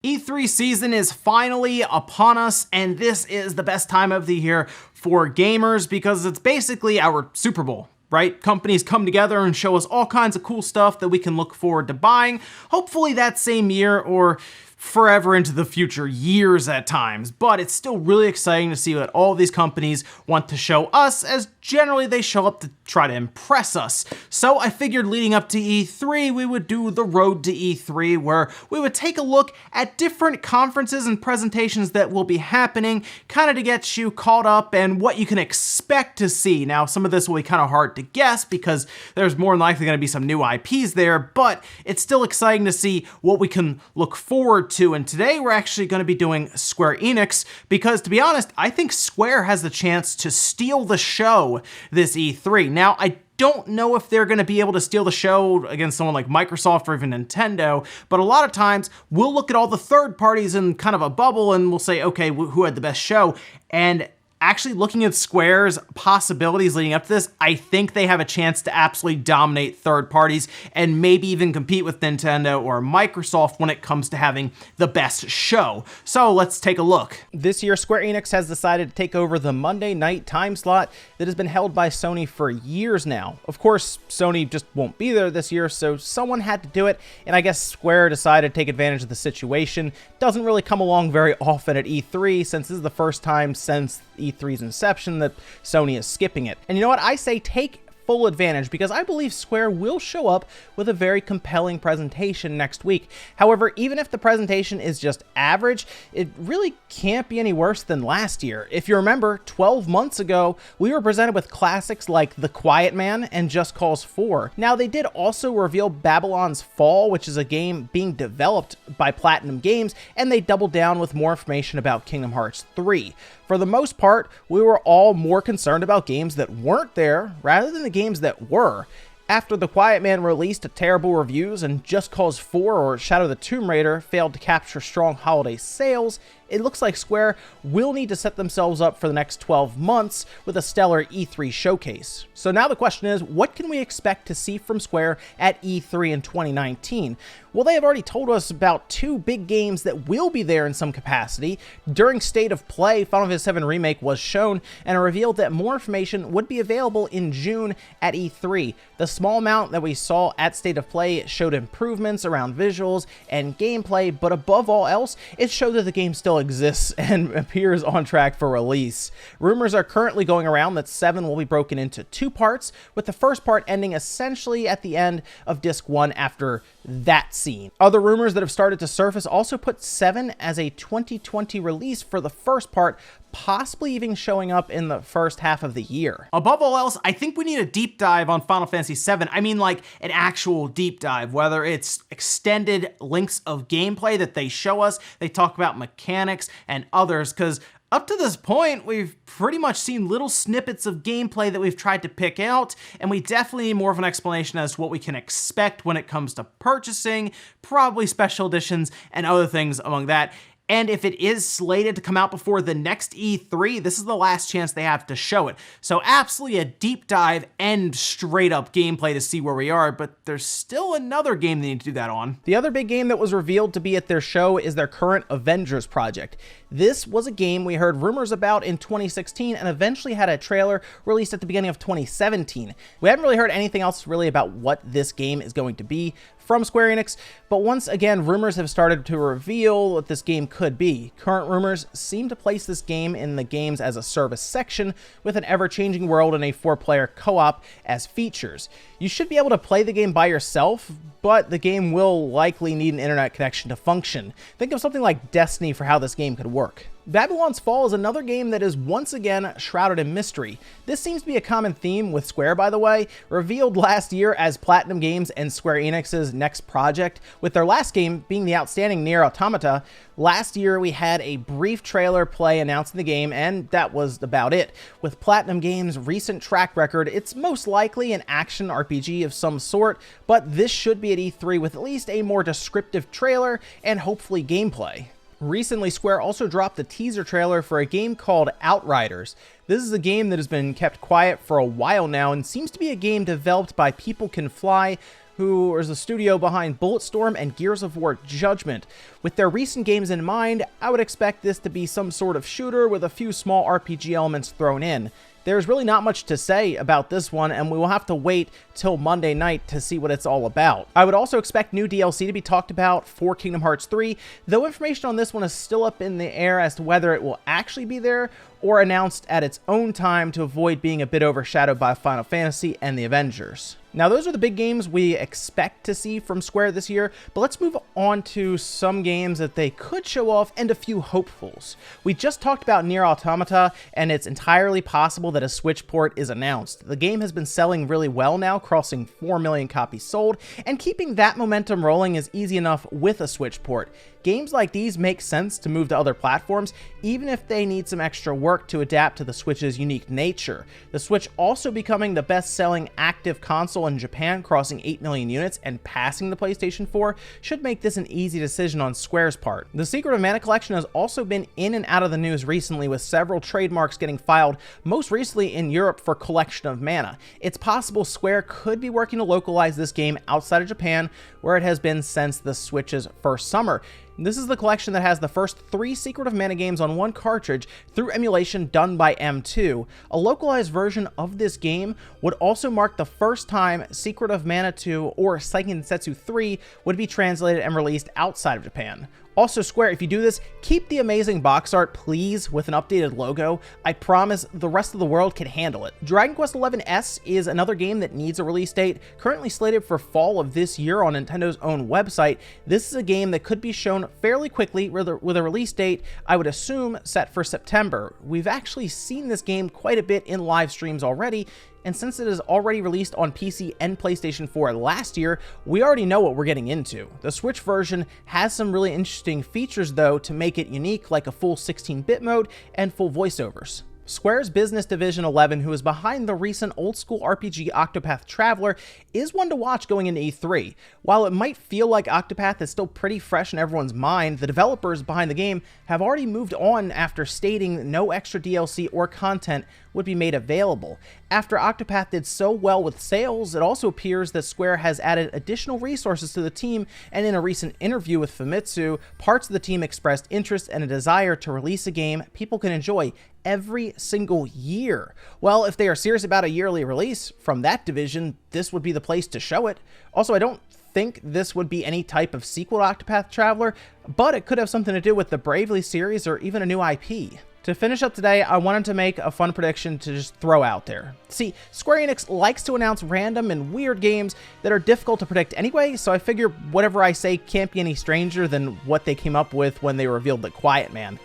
E3 season is finally upon us, and this is the best time of the year for gamers because it's basically our Super Bowl, right? Companies come together and show us all kinds of cool stuff that we can look forward to buying, hopefully that same year or forever into the future, years at times, but it's still really exciting to see what all these companies want to show us, as generally they show up to try to impress us. So I figured leading up to E3, we would do the road to E3, where we would take a look at different conferences and presentations that will be happening, kind of to get you caught up and what you can expect to see. Now, some of this will be kind of hard to guess because there's more than likely going to be some new IPs there, but it's still exciting to see what we can look forward to. And today we're actually going to be doing Square Enix because, to be honest, I think Square has the chance to steal the show this E3. Now, I don't know if they're going to be able to steal the show against someone like Microsoft or even Nintendo, but a lot of times we'll look at all the third parties in kind of a bubble and we'll say, okay, who had the best show? And actually looking at Square's possibilities leading up to this, I think they have a chance to absolutely dominate third parties and maybe even compete with Nintendo or Microsoft when it comes to having the best show. So let's take a look. This year, Square Enix has decided to take over the Monday night time slot that has been held by Sony for years now. Of course, Sony just won't be there this year, so someone had to do it, and I guess Square decided to take advantage of the situation. Doesn't really come along very often at E3, since this is the first time since E3's inception that Sony is skipping it. And you know what? I say take full advantage because I believe Square will show up with a very compelling presentation next week. However, even if the presentation is just average, it really can't be any worse than last year. If you remember, 12 months ago, we were presented with classics like The Quiet Man and Just Cause 4. Now, they did also reveal Babylon's Fall, which is a game being developed by Platinum Games, and they doubled down with more information about Kingdom Hearts 3. For the most part, we were all more concerned about games that weren't there rather than the games that were. After The Quiet Man released terrible reviews and Just Cause 4 or Shadow of the Tomb Raider failed to capture strong holiday sales, it looks like Square will need to set themselves up for the next 12 months with a stellar E3 showcase. So now the question is, what can we expect to see from Square at E3 in 2019? Well, they have already told us about two big games that will be there in some capacity. During State of Play, Final Fantasy VII Remake was shown and revealed that more information would be available in June at E3. The small amount that we saw at State of Play showed improvements around visuals and gameplay, but above all else, it showed that the game still exists and appears on track for release. Rumors are currently going around that 7 will be broken into 2 parts, with the first part ending essentially at the end of Disc 1 after that scene. Other rumors that have started to surface also put 7 as a 2020 release for the first part, possibly even showing up in the first half of the year. Above all else, I think we need a deep dive on Final Fantasy VII. I mean, like an actual deep dive, whether it's extended links of gameplay that they show us, they talk about mechanics and others, because up to this point, we've pretty much seen little snippets of gameplay that we've tried to pick out, and we definitely need more of an explanation as to what we can expect when it comes to purchasing, probably special editions, and other things among that. And if it is slated to come out before the next E3, this is the last chance they have to show it. So absolutely a deep dive and straight up gameplay to see where we are, but there's still another game they need to do that on. The other big game that was revealed to be at their show is their current Avengers project. This was a game we heard rumors about in 2016 and eventually had a trailer released at the beginning of 2017. We haven't really heard anything else really about what this game is going to be from Square Enix, but once again, rumors have started to reveal what this game could be. Current rumors seem to place this game in the games as a service section with an ever-changing world and a 4-player co-op as features. You should be able to play the game by yourself, but the game will likely need an internet connection to function. Think of something like Destiny for how this game could work. Babylon's Fall is another game that is once again shrouded in mystery. This seems to be a common theme with Square, by the way. Revealed last year as Platinum Games and Square Enix's next project, with their last game being the outstanding NieR Automata. Last year, we had a brief trailer play announcing the game, and that was about it. With Platinum Games' recent track record, it's most likely an action RPG of some sort, but this should be at E3 with at least a more descriptive trailer and hopefully gameplay. Recently, Square also dropped a teaser trailer for a game called Outriders. This is a game that has been kept quiet for a while now and seems to be a game developed by People Can Fly, who is the studio behind Bulletstorm and Gears of War Judgment. With their recent games in mind, I would expect this to be some sort of shooter with a few small RPG elements thrown in. There's really not much to say about this one, and we will have to wait till Monday night to see what it's all about. I would also expect new DLC to be talked about for Kingdom Hearts 3, though information on this one is still up in the air as to whether it will actually be there or announced at its own time to avoid being a bit overshadowed by Final Fantasy and the Avengers. Now, those are the big games we expect to see from Square this year, but let's move on to some games that they could show off and a few hopefuls. We just talked about NieR Automata, and it's entirely possible that a Switch port is announced. The game has been selling really well now, crossing 4 million copies sold, and keeping that momentum rolling is easy enough with a Switch port. Games like these make sense to move to other platforms, even if they need some extra work to adapt to the Switch's unique nature. The Switch also becoming the best-selling active console in Japan, crossing 8 million units and passing the PlayStation 4, should make this an easy decision on Square's part. The Secret of Mana collection has also been in and out of the news recently, with several trademarks getting filed, most recently in Europe for Collection of Mana. It's possible Square could be working to localize this game outside of Japan, where it has been since the Switch's first summer. This is the collection that has the first 3 Secret of Mana games on one cartridge through emulation done by M2. A localized version of this game would also mark the first time Secret of Mana 2 or Seiken Densetsu 3 would be translated and released outside of Japan. Also, Square, if you do this, keep the amazing box art, please, with an updated logo. I promise the rest of the world can handle it. Dragon Quest XI S is another game that needs a release date, currently slated for fall of this year on Nintendo's own website. This is a game that could be shown fairly quickly with a release date, I would assume, set for September. We've actually seen this game quite a bit in live streams already, and since it is already released on PC and PlayStation 4 last year, we already know what we're getting into. The Switch version has some really interesting features, though, to make it unique, like a full 16-bit mode and full voiceovers. Square's business division 11, who is behind the recent old-school RPG Octopath Traveler, is one to watch going into E3. While it might feel like Octopath is still pretty fresh in everyone's mind, the developers behind the game have already moved on after stating that no extra DLC or content would be made available. After Octopath did so well with sales, it also appears that Square has added additional resources to the team, and in a recent interview with Famitsu, parts of the team expressed interest and a desire to release a game people can enjoy every single year. Well, if they are serious about a yearly release from that division, this would be the place to show it. Also, I don't think this would be any type of sequel to Octopath Traveler, but it could have something to do with the Bravely series or even a new IP. To finish up today, I wanted to make a fun prediction to just throw out there. See, Square Enix likes to announce random and weird games that are difficult to predict anyway, so I figure whatever I say can't be any stranger than what they came up with when they revealed The Quiet Man.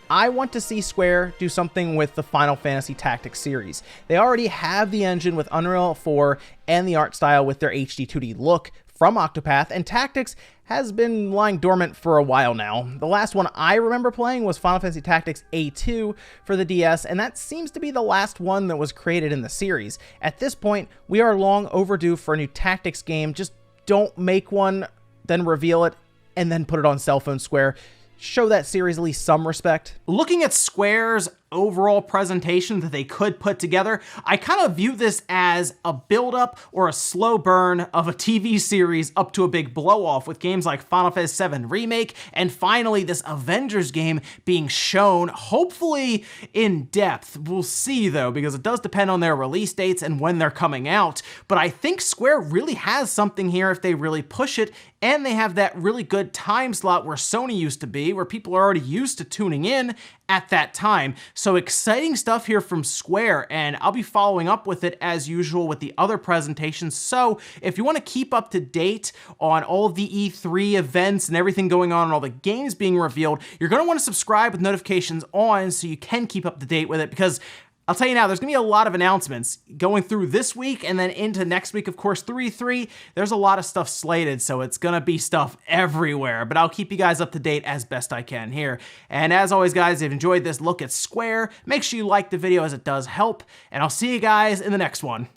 I want to see Square do something with the Final Fantasy Tactics series. They already have the engine with Unreal 4 and the art style with their HD 2D look from Octopath, and Tactics has been lying dormant for a while now. The last one I remember playing was Final Fantasy Tactics A2 for the DS, and that seems to be the last one that was created in the series. At this point, we are long overdue for a new Tactics game. Just don't make one, then reveal it, and then put it on Cell Phone Square. Show that series at least some respect. Looking at Square's overall presentation that they could put together, I kind of view this as a build-up or a slow burn of a TV series up to a big blow-off, with games like Final Fantasy VII Remake and finally this Avengers game being shown, hopefully in depth. We'll see though, because it does depend on their release dates and when they're coming out, but I think Square really has something here if they really push it, and they have that really good time slot where Sony used to be, where people are already used to tuning in at that time. So exciting stuff here from Square, and I'll be following up with it as usual with the other presentations. So if you want to keep up to date on all of the E3 events and everything going on and all the games being revealed, you're going to want to subscribe with notifications on so you can keep up to date with it, because I'll tell you now, there's going to be a lot of announcements going through this week and then into next week, of course, through E3. There's a lot of stuff slated, so it's going to be stuff everywhere, but I'll keep you guys up to date as best I can here. And as always, guys, if you enjoyed this look at Square, make sure you like the video as it does help, and I'll see you guys in the next one.